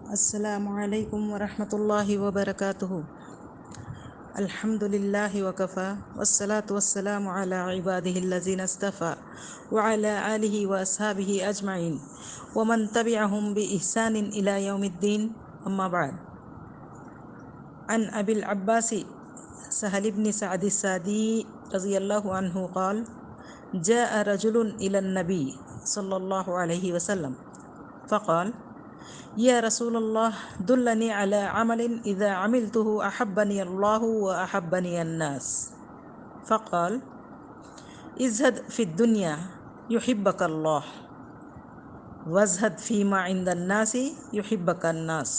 السلام علیکم ورحمۃ اللہ وبرکاتہ۔ الحمد للہ وکفی والصلاة والسلام علی عبادہ الذین اصطفی وعلی آلہ واصحابہ اجمعین ومن تبعہم بإحسان الی یوم الدین، اما بعد۔ عن ابی العباس سہل بن سعد الساعدی رضی اللہ عنہ قال جاء رجل الى النبی صلی اللہ علیہ وسلم فقال یا رسول اللہ دلنی علی عمل اذا عملته احبنی اللہ واحبنی الناس، فقال ازہد فی الدنیا یحبک اللہ وازہد فیما عند الناس یحبک الناس،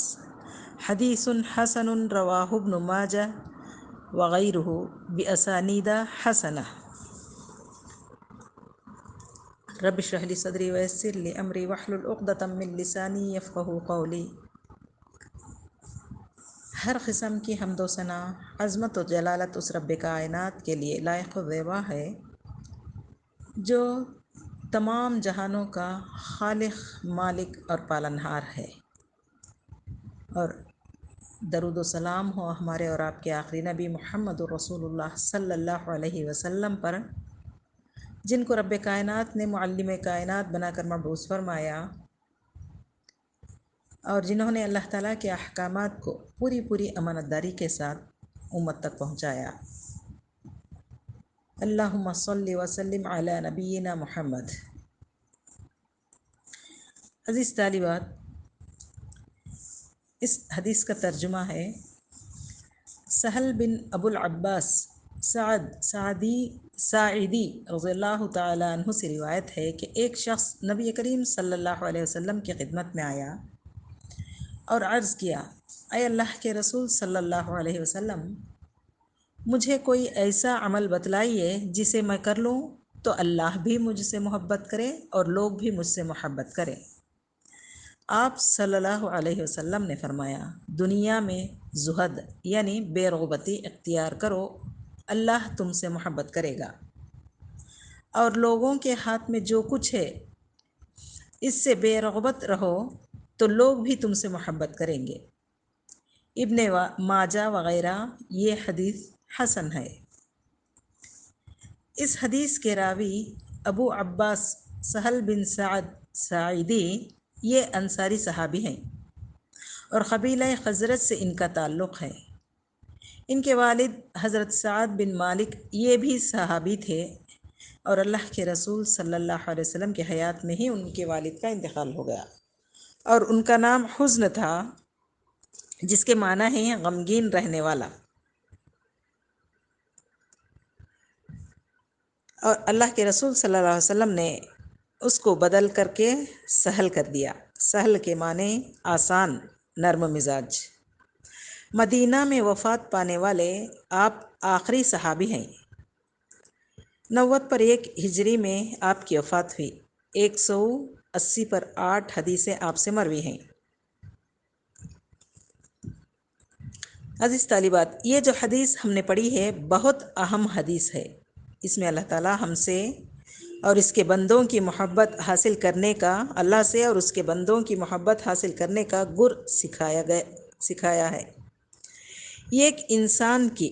حدیث حسن رواہ ابن ماجہ وغیرہ باسانید حسنہ۔ رب اشرح لی صدری ویسر لی امری واحلل عقدۃ من لسانی یفقہوا قولی۔ ہر قسم کی حمد و ثنا، عظمت و جلالت اس رب کائنات کے لیے لائق و زیبا ہے جو تمام جہانوں کا خالق، مالک اور پالنہار ہے، اور درود و سلام ہو ہمارے اور آپ کے آخری نبی محمد رسول اللہ صلی اللہ علیہ وسلم پر، جن کو رب کائنات نے معلم کائنات بنا کر مبعوث فرمایا اور جنہوں نے اللہ تعالیٰ کے احکامات کو پوری امانت داری کے ساتھ امت تک پہنچایا۔ اللہم صلی وسلم علی نبینا محمد۔ عزیز طالبات، اس حدیث کا ترجمہ ہے، سہل بن ابو العباس ساعدی رضی اللہ تعالیٰ عنہ سے روایت ہے کہ ایک شخص نبی کریم صلی اللہ علیہ وسلم کی خدمت میں آیا اور عرض کیا، اے اللہ کے رسول صلی اللہ علیہ وسلم، مجھے کوئی ایسا عمل بتلائیے جسے میں کر لوں تو اللہ بھی مجھ سے محبت کرے اور لوگ بھی مجھ سے محبت کریں۔ آپ صلی اللہ علیہ وسلم نے فرمایا، دنیا میں زہد یعنی بے رغبتی اختیار کرو، اللہ تم سے محبت کرے گا، اور لوگوں کے ہاتھ میں جو کچھ ہے اس سے بے رغبت رہو تو لوگ بھی تم سے محبت کریں گے۔ ابن ماجہ وغیرہ۔ یہ حدیث حسن ہے۔ اس حدیث کے راوی ابو عباس سہل بن سعد ساعدی یہ انصاری صحابی ہیں اور قبیلہ خزرج سے ان کا تعلق ہے۔ ان کے والد حضرت سعد بن مالک یہ بھی صحابی تھے، اور اللہ کے رسول صلی اللہ علیہ وسلم کی حیات میں ہی ان کے والد کا انتقال ہو گیا، اور ان کا نام حزن تھا، جس کے معنی ہیں غمگین رہنے والا، اور اللہ کے رسول صلی اللہ علیہ وسلم نے اس کو بدل کر کے سہل کر دیا۔ سہل کے معنی آسان، نرم مزاج۔ مدینہ میں وفات پانے والے آپ آخری صحابی ہیں۔ 90 پر 1 ہجری میں آپ کی وفات ہوئی۔ 180 پر 8 حدیثیں آپ سے مروی ہیں۔ عزیز طالبات، یہ جو حدیث ہم نے پڑھی ہے بہت اہم حدیث ہے۔ اس میں اللہ تعالیٰ ہم سے اور اس کے بندوں کی محبت حاصل کرنے کا، اللہ سے اور اس کے بندوں کی محبت حاصل کرنے کا گر سکھایا ہے۔ یہ ایک انسان کی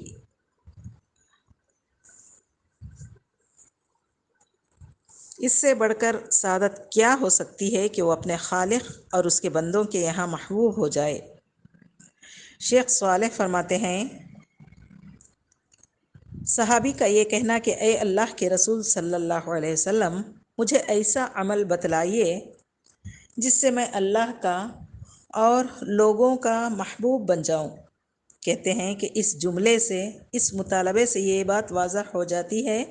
اس سے بڑھ کر سعادت کیا ہو سکتی ہے کہ وہ اپنے خالق اور اس کے بندوں کے یہاں محبوب ہو جائے۔ شیخ صالح فرماتے ہیں، صحابی کا یہ کہنا کہ اے اللہ کے رسول صلی اللہ علیہ وسلم، مجھے ایسا عمل بتلائیے جس سے میں اللہ کا اور لوگوں کا محبوب بن جاؤں، کہتے ہیں کہ اس جملے سے، اس مطالبے سے یہ بات واضح ہو جاتی ہے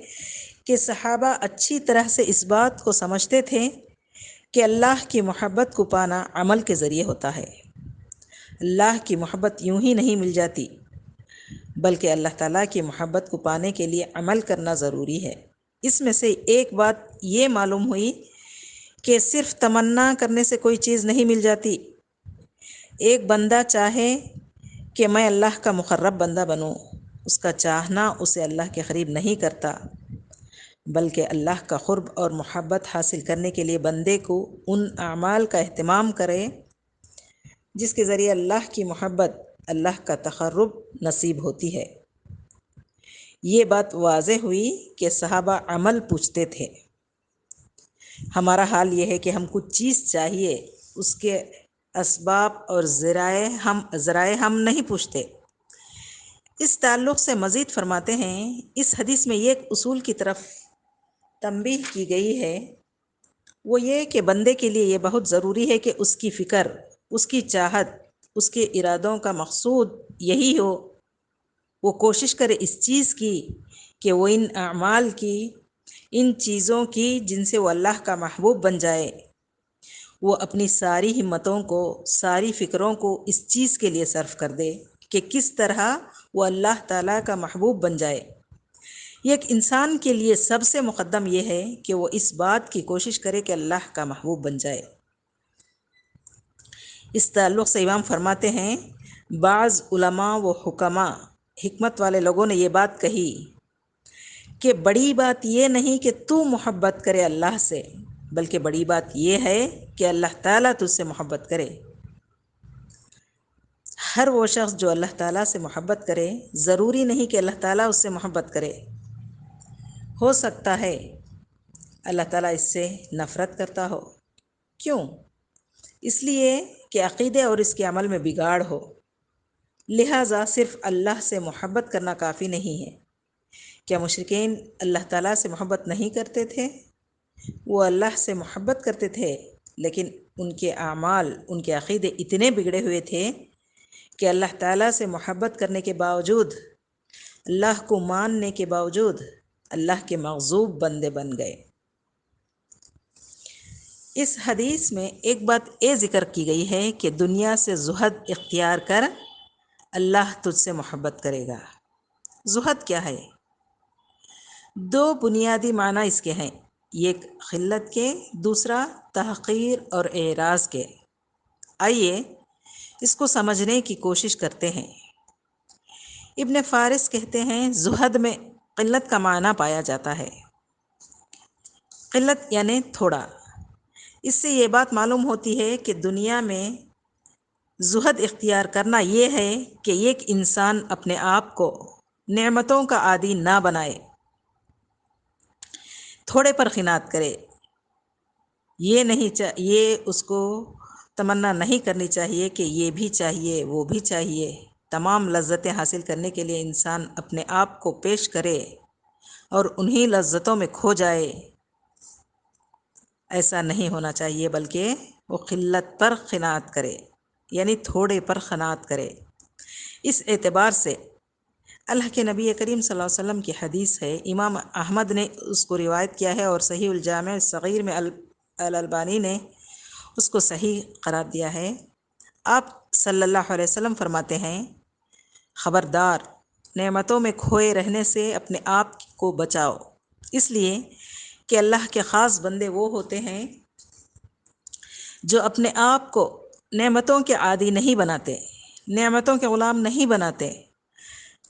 کہ صحابہ اچھی طرح سے اس بات کو سمجھتے تھے کہ اللہ کی محبت کو پانا عمل کے ذریعے ہوتا ہے۔ اللہ کی محبت یوں ہی نہیں مل جاتی، بلکہ اللہ تعالیٰ کی محبت کو پانے کے لیے عمل کرنا ضروری ہے۔ اس میں سے ایک بات یہ معلوم ہوئی کہ صرف تمنا کرنے سے کوئی چیز نہیں مل جاتی۔ ایک بندہ چاہے کہ میں اللہ کا مقرب بندہ بنوں، اس کا چاہنا اسے اللہ کے قریب نہیں کرتا، بلکہ اللہ کا قرب اور محبت حاصل کرنے کے لیے بندے کو ان اعمال کا اہتمام کرے جس کے ذریعے اللہ کی محبت، اللہ کا تقرب نصیب ہوتی ہے۔ یہ بات واضح ہوئی کہ صحابہ عمل پوچھتے تھے، ہمارا حال یہ ہے کہ ہم کچھ چیز چاہیے، اس کے اسباب اور ذرائع ہم نہیں پوچھتے۔ اس تعلق سے مزید فرماتے ہیں، اس حدیث میں ایک اصول کی طرف تنبیہ کی گئی ہے، وہ یہ کہ بندے کے لیے یہ بہت ضروری ہے کہ اس کی فکر، اس کی چاہت، اس کے ارادوں کا مقصود یہی ہو، وہ کوشش کرے اس چیز کی کہ وہ ان اعمال کی، ان چیزوں کی جن سے وہ اللہ کا محبوب بن جائے، وہ اپنی ساری ہمتوں کو، ساری فکروں کو اس چیز کے لیے صرف کر دے کہ کس طرح وہ اللہ تعالیٰ کا محبوب بن جائے۔ ایک انسان کے لیے سب سے مقدم یہ ہے کہ وہ اس بات کی کوشش کرے کہ اللہ کا محبوب بن جائے۔ اس تعلق سے امام فرماتے ہیں، بعض علماء و حکماء، حکمت والے لوگوں نے یہ بات کہی کہ بڑی بات یہ نہیں کہ تو محبت کرے اللہ سے، بلکہ بڑی بات یہ ہے کہ اللہ تعالیٰ تجھ سے محبت کرے۔ ہر وہ شخص جو اللہ تعالیٰ سے محبت کرے، ضروری نہیں کہ اللہ تعالیٰ اس سے محبت کرے، ہو سکتا ہے اللہ تعالیٰ اس سے نفرت کرتا ہو۔ کیوں؟ اس لیے کہ عقیدے اور اس کے عمل میں بگاڑ ہو، لہٰذا صرف اللہ سے محبت کرنا کافی نہیں ہے۔ کیا مشرکین اللہ تعالیٰ سے محبت نہیں کرتے تھے؟ وہ اللہ سے محبت کرتے تھے، لیکن ان کے اعمال، ان کے عقیدے اتنے بگڑے ہوئے تھے کہ اللہ تعالیٰ سے محبت کرنے کے باوجود، اللہ کو ماننے کے باوجود اللہ کے مغضوب بندے بن گئے۔ اس حدیث میں ایک بات یہ ذکر کی گئی ہے کہ دنیا سے زہد اختیار کر، اللہ تجھ سے محبت کرے گا۔ زہد کیا ہے؟ دو بنیادی معنی اس کے ہیں، ایک خلت کے، دوسرا تحقیر اور اعراض کے۔ آئیے اس کو سمجھنے کی کوشش کرتے ہیں۔ ابن فارس کہتے ہیں، زہد میں قلت کا معنی پایا جاتا ہے۔ قلت یعنی تھوڑا۔ اس سے یہ بات معلوم ہوتی ہے کہ دنیا میں زہد اختیار کرنا یہ ہے کہ ایک انسان اپنے آپ کو نعمتوں کا عادی نہ بنائے، تھوڑے پر قناعت کرے۔ یہ اس کو تمنا نہیں کرنی چاہیے کہ یہ بھی چاہیے، وہ بھی چاہیے۔ تمام لذتیں حاصل کرنے کے لیے انسان اپنے آپ کو پیش کرے اور انہی لذتوں میں کھو جائے، ایسا نہیں ہونا چاہیے، بلکہ وہ قلت پر قناعت کرے، یعنی تھوڑے پر قناعت کرے۔ اس اعتبار سے اللہ کے نبی کریم صلی اللہ علیہ وسلم کی حدیث ہے، امام احمد نے اس کو روایت کیا ہے اور صحیح الجامع الصغیر میں الالبانی نے اس کو صحیح قرار دیا ہے۔ آپ صلی اللہ علیہ وسلم فرماتے ہیں، خبردار، نعمتوں میں کھوئے رہنے سے اپنے آپ کو بچاؤ، اس لیے کہ اللہ کے خاص بندے وہ ہوتے ہیں جو اپنے آپ کو نعمتوں کے عادی نہیں بناتے، نعمتوں کے غلام نہیں بناتے۔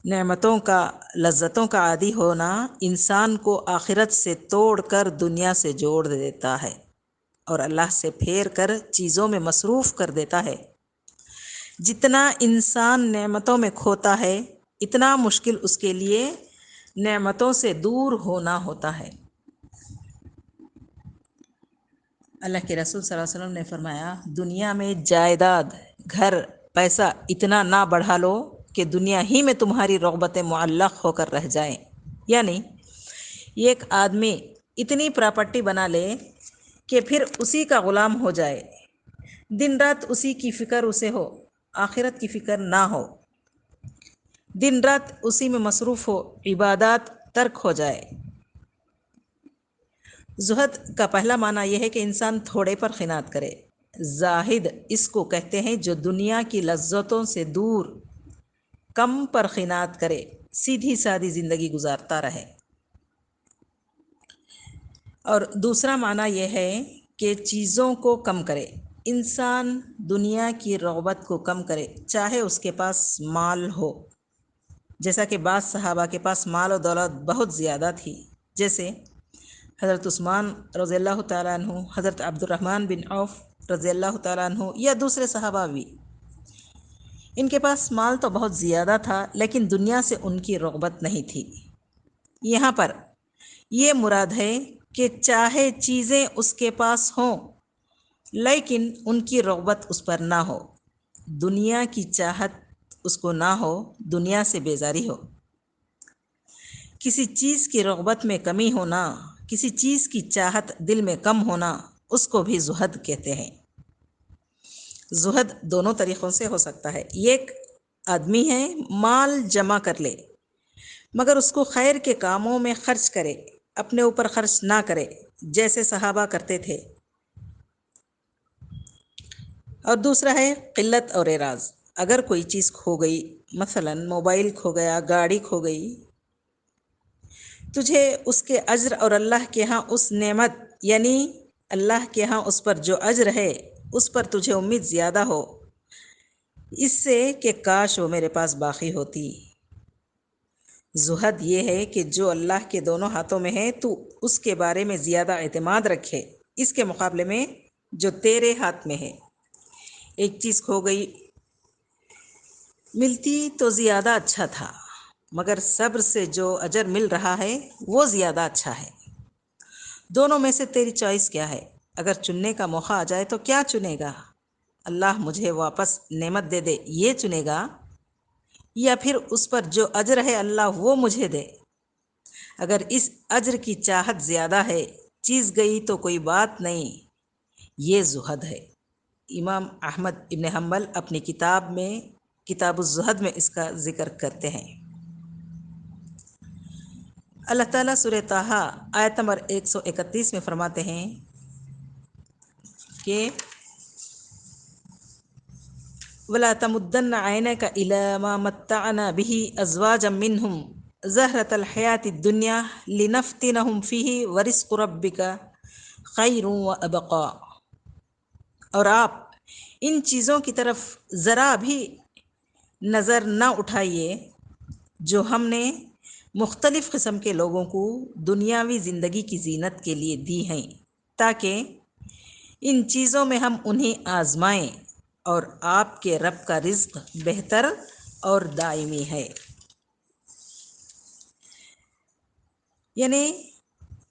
نعمتوں کا، لذتوں کا عادی ہونا انسان کو آخرت سے توڑ کر دنیا سے جوڑ دیتا ہے اور اللہ سے پھیر کر چیزوں میں مصروف کر دیتا ہے۔ جتنا انسان نعمتوں میں کھوتا ہے، اتنا مشکل اس کے لیے نعمتوں سے دور ہونا ہوتا ہے۔ اللہ کے رسول صلی اللہ علیہ وسلم نے فرمایا، دنیا میں جائیداد، گھر، پیسہ اتنا نہ بڑھا لو کہ دنیا ہی میں تمہاری رغبتیں معلق ہو کر رہ جائیں۔ یعنی ایک آدمی اتنی پراپرٹی بنا لے کہ پھر اسی کا غلام ہو جائے، دن رات اسی کی فکر اسے ہو، آخرت کی فکر نہ ہو، دن رات اسی میں مصروف ہو، عبادات ترک ہو جائے۔ زہد کا پہلا معنی یہ ہے کہ انسان تھوڑے پر قناعت کرے۔ زاہد اس کو کہتے ہیں جو دنیا کی لذتوں سے دور، کم پر قناعت کرے، سیدھی سادی زندگی گزارتا رہے۔ اور دوسرا معنی یہ ہے کہ چیزوں کو کم کرے، انسان دنیا کی رغبت کو کم کرے، چاہے اس کے پاس مال ہو، جیسا کہ بعض صحابہ کے پاس مال و دولت بہت زیادہ تھی، جیسے حضرت عثمان رضی اللہ تعالیٰ عنہ، حضرت عبد الرحمن بن عوف رضی اللہ تعالیٰ عنہ، یا دوسرے صحابہ بھی۔ ان کے پاس مال تو بہت زیادہ تھا لیکن دنیا سے ان کی رغبت نہیں تھی۔ یہاں پر یہ مراد ہے کہ چاہے چیزیں اس کے پاس ہوں لیکن ان کی رغبت اس پر نہ ہو، دنیا کی چاہت اس کو نہ ہو، دنیا سے بیزاری ہو۔ کسی چیز کی رغبت میں کمی ہونا، کسی چیز کی چاہت دل میں کم ہونا، اس کو بھی زہد کہتے ہیں۔ زہد دونوں طریقوں سے ہو سکتا ہے۔ ایک آدمی ہے مال جمع کر لے مگر اس کو خیر کے کاموں میں خرچ کرے، اپنے اوپر خرچ نہ کرے جیسے صحابہ کرتے تھے۔ اور دوسرا ہے قلت اور اعراض۔ اگر کوئی چیز کھو گئی، مثلا موبائل کھو گیا، گاڑی کھو گئی، تجھے اس کے اجر اور اللہ کے ہاں اس نعمت یعنی اللہ کے ہاں اس پر جو اجر ہے اس پر تجھے امید زیادہ ہو اس سے کہ کاش وہ میرے پاس باقی ہوتی۔ زہد یہ ہے کہ جو اللہ کے دونوں ہاتھوں میں ہے تو اس کے بارے میں زیادہ اعتماد رکھے اس کے مقابلے میں جو تیرے ہاتھ میں ہے۔ ایک چیز کھو گئی، ملتی تو زیادہ اچھا تھا مگر صبر سے جو اجر مل رہا ہے وہ زیادہ اچھا ہے۔ دونوں میں سے تیری چوائس کیا ہے؟ اگر چننے کا موقع آ جائے تو کیا چنے گا؟ اللہ مجھے واپس نعمت دے دے یہ چنے گا یا پھر اس پر جو اجر ہے اللہ وہ مجھے دے؟ اگر اس اجر کی چاہت زیادہ ہے، چیز گئی تو کوئی بات نہیں، یہ زہد ہے۔ امام احمد ابن حنبل اپنی کتاب میں کتاب الزہد میں اس کا ذکر کرتے ہیں۔ اللہ تعالیٰ سورہ طٰہٰ آیت نمبر 131 میں فرماتے ہیں کہ وَلَا تَمُدَّنَّ عَيْنَيْكَ إِلَىٰ مَا مَتَّعْنَا بِهِ أَزْوَاجًا مِّنْهُمْ زَهْرَةَ الْحَيَاةِ الدُّنْيَا لِنَفْتِنَهُمْ فِيهِ وَرِزْقُ رَبِّكَ خَيْرٌ وَأَبْقَىٰ۔ اور آپ ان چیزوں کی طرف ذرا بھی نظر نہ اٹھائیے جو ہم نے مختلف قسم کے لوگوں کو دنیاوی زندگی کی زینت کے لیے دی ہیں، تاکہ ان چیزوں میں ہم انہیں آزمائیں، اور آپ کے رب کا رزق بہتر اور دائمی ہے۔ یعنی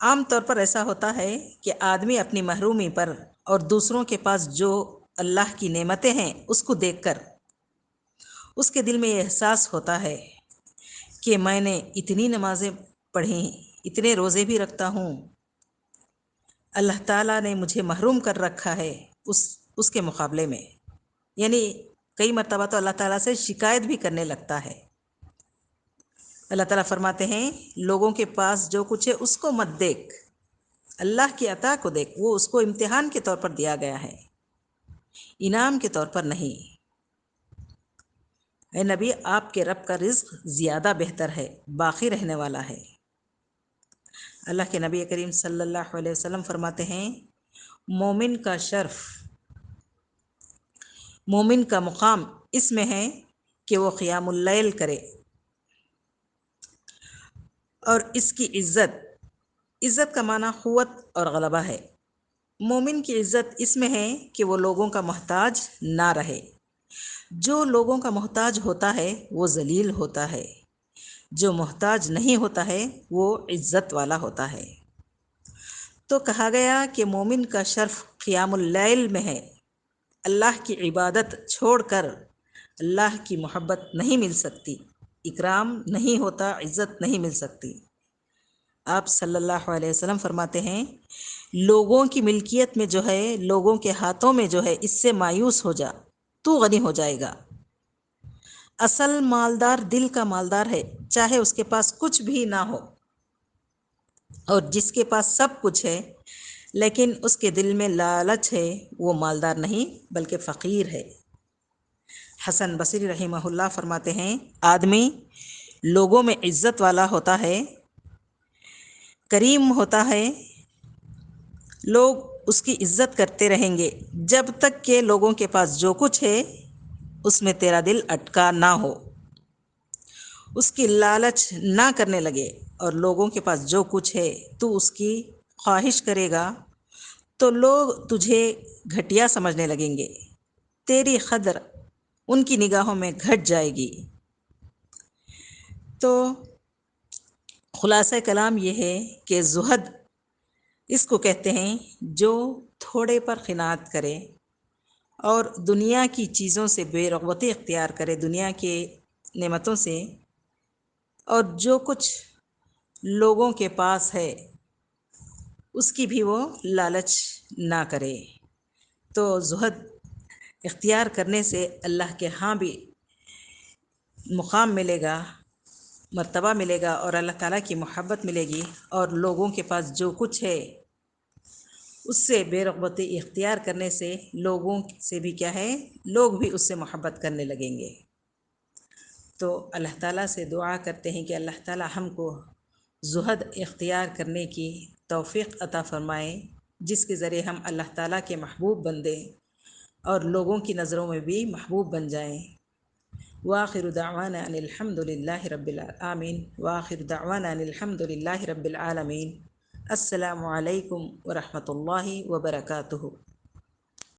عام طور پر ایسا ہوتا ہے کہ آدمی اپنی محرومی پر اور دوسروں کے پاس جو اللہ کی نعمتیں ہیں اس کو دیکھ کر اس کے دل میں یہ احساس ہوتا ہے کہ میں نے اتنی نمازیں پڑھیں، اتنے روزے بھی رکھتا ہوں، اللہ تعالیٰ نے مجھے محروم کر رکھا ہے اس کے مقابلے میں۔ یعنی کئی مرتبہ تو اللہ تعالیٰ سے شکایت بھی کرنے لگتا ہے۔ اللہ تعالیٰ فرماتے ہیں لوگوں کے پاس جو کچھ ہے اس کو مت دیکھ، اللہ کی عطا کو دیکھ، وہ اس کو امتحان کے طور پر دیا گیا ہے، انعام کے طور پر نہیں۔ اے نبی آپ کے رب کا رزق زیادہ بہتر ہے، باقی رہنے والا ہے۔ اللہ کے نبی کریم صلی اللہ علیہ وسلم فرماتے ہیں مومن کا شرف، مومن کا مقام اس میں ہے کہ وہ قیام اللیل کرے، اور اس کی عزت کا معنی قوت اور غلبہ ہے۔ مومن کی عزت اس میں ہے کہ وہ لوگوں کا محتاج نہ رہے۔ جو لوگوں کا محتاج ہوتا ہے وہ ذلیل ہوتا ہے، جو محتاج نہیں ہوتا ہے وہ عزت والا ہوتا ہے۔ تو کہا گیا کہ مومن کا شرف قیام اللیل میں ہے۔ اللہ کی عبادت چھوڑ کر اللہ کی محبت نہیں مل سکتی، اکرام نہیں ہوتا، عزت نہیں مل سکتی۔ آپ صلی اللہ علیہ وسلم فرماتے ہیں لوگوں کی ملکیت میں جو ہے، لوگوں کے ہاتھوں میں جو ہے، اس سے مایوس ہو جا، تو غنی ہو جائے گا۔ اصل مالدار دل کا مالدار ہے، چاہے اس کے پاس کچھ بھی نہ ہو، اور جس کے پاس سب کچھ ہے لیکن اس کے دل میں لالچ ہے وہ مالدار نہیں بلکہ فقیر ہے۔ حسن بصری رحمہ اللہ فرماتے ہیں آدمی لوگوں میں عزت والا ہوتا ہے، کریم ہوتا ہے، لوگ اس کی عزت کرتے رہیں گے جب تک کہ لوگوں کے پاس جو کچھ ہے اس میں تیرا دل اٹکا نہ ہو، اس کی لالچ نہ کرنے لگے، اور لوگوں کے پاس جو کچھ ہے تو اس کی خواہش کرے گا تو لوگ تجھے گھٹیا سمجھنے لگیں گے، تیری قدر ان کی نگاہوں میں گھٹ جائے گی۔ تو خلاصہ کلام یہ ہے کہ زہد اس کو کہتے ہیں جو تھوڑے پر قناعت کرے اور دنیا کی چیزوں سے بے رغبتی اختیار کرے، دنیا کے نعمتوں سے، اور جو کچھ لوگوں کے پاس ہے اس کی بھی وہ لالچ نہ کرے۔ تو زہد اختیار کرنے سے اللہ کے ہاں بھی مقام ملے گا، مرتبہ ملے گا، اور اللہ تعالیٰ کی محبت ملے گی، اور لوگوں کے پاس جو کچھ ہے اس سے بے رغبتی اختیار کرنے سے لوگوں سے بھی کیا ہے، لوگ بھی اس سے محبت کرنے لگیں گے۔ تو اللہ تعالیٰ سے دعا کرتے ہیں کہ اللہ تعالیٰ ہم کو زہد اختیار کرنے کی توفیق عطا فرمائے، جس کے ذریعے ہم اللہ تعالیٰ کے محبوب بندیں اور لوگوں کی نظروں میں بھی محبوب بن جائیں۔ وآخر دعوانا ان الحمد للہ رب العالمین، وآخر دعوانا ان الحمد للہ رب العالمین۔ السلام علیکم ورحمۃ اللہ وبرکاتہ۔